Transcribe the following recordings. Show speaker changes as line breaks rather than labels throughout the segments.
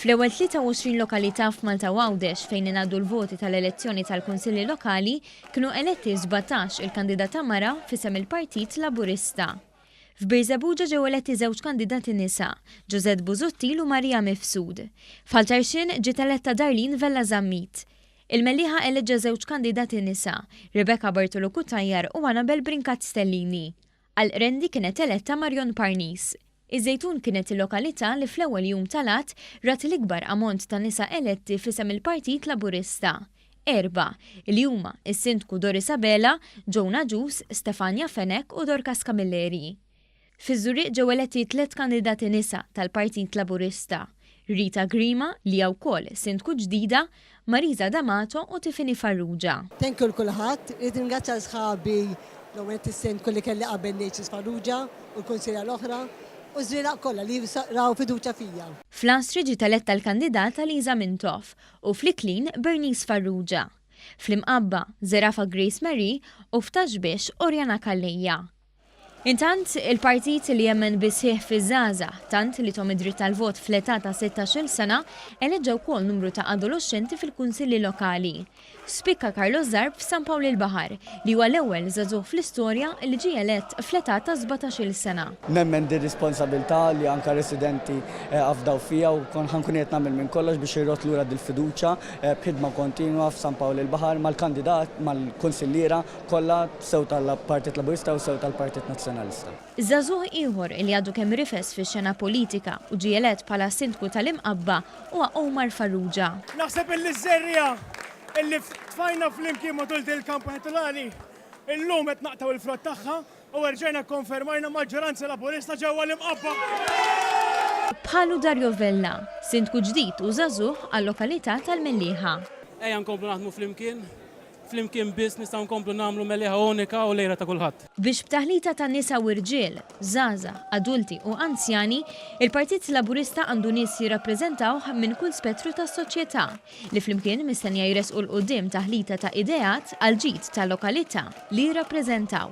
Fl-ewwel 23 lokalità f'Malta u Għawdex fejn ingħaddu l-voti tal-elezzjoni tal-Kunsilli lokali kienu eletti 17 il-kandidata mara f'isem il-Partit Laburista. F'Birżebbuġa ġew eletti żewġ kandidati nisa, Ġużett Busuttil u Marija Mifsud. F'Altarxin ġiet eletta Darlin Vella Zammit. Il-Mellieħa eleġġa żewġ kandidati nisa, Rebecca Bartolokku Tajjar u Annabel Brinkat Stellini. Għal-Rendi kienet eletta Marjon Parnis. Iż-Żejtun kienet il-lokalità li fl-ewwel jum tal-att rat l-ikbar ammont ta' nisa eletti f'isem il-Partit Laburista. 4 li huma is-Sindku Doris Abela, Ġona Ġus, Stefania Fenek u Dorcas Camilleri. Fiż-Żurriq ġew eletti 3 kandidati nisa tal-Partit Laburista. Rita Grima li hija wkoll Sindku ġdida, Marisa D'Amato u Tifini Farrugia.
Tenkju l-kulħadd, rid ringrazzja sħabi l-għomet is-Sindku li kelli qabel Neċis Farrugia u l-Kunsilja l-oħra u żrieq kollha li raw fiduċja fija.
Fl-Ansri ġiet eletta l-kandidata Liza Mintoff u fl-Iklin Bernice Farrugia. Fl-Imqabba Zerafa Grace Mary u f'Taġbix Orjana Kallejja. Intant, il-partit li jemmen bisħieħ fiż-żgħażagħ tant li tom id-dritt tal-vot fl-età ta' 16-il sena eleġġa wkoll numru ta' adolescenti fil-Kunsilli lokali. Spikka l-iżgħar f'Pawl il-Baħar li huwa l-ewwel żagħżugħ fl-istorja li ġie elett fl-età ta' 17-il sena.
Nemmen di responsabilità li anka residenti afdaw fija u ħankun qed nagħmel minn kollox biex jirrot lura dil-fiduċja b'ħidma kontinwa f'Pawl il-Baħar mal-kandidat mal-Kunsilliera kollha sew tal-Partit Laburista u sew tal-Partit Nazzjonalista.
Żagħżugħ ieħor li għadu kemm rifes fix-xena politika u ġie elett bħala Sindku tal-Imqabba huwa Omar Farrugia.
Naħseb il-żerja illi tfajna fl-imkien matul il-kampanja elettorali, illum qed naqtaw il-frott tagħha u rġajna konfermajna maġġoranza Laburista ġewwa l-Imqabba.
Bħalu Dario Vella, Sindku ġdid u żagħżugħ għal-lokalità tal-Mellieħa.
Ejja nkomplu naħdmu fl-imkien biss nistgħu nkomplu nagħmlu Mellieħa unika u lejra ta' kulħadd.
Biex b'taħlita ta' nisa u rġiel, żgħażagħ, adulti u anzjani, il-Partit Laburista għandu nies jirrappreżentawh minn kull spettru tas-soċjetà li flimkien mistennija jresqu l-qudiem taħlita ta' ideat għal ġid tal-lokalità li jirrappreżentaw.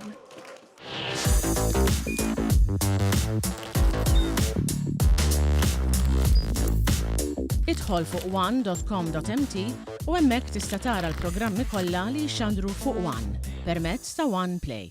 Idħol fuq one.com.mt u hemmhekk tista' tara l-programmi kollha li jxandru fuq One permezz ta' One Play.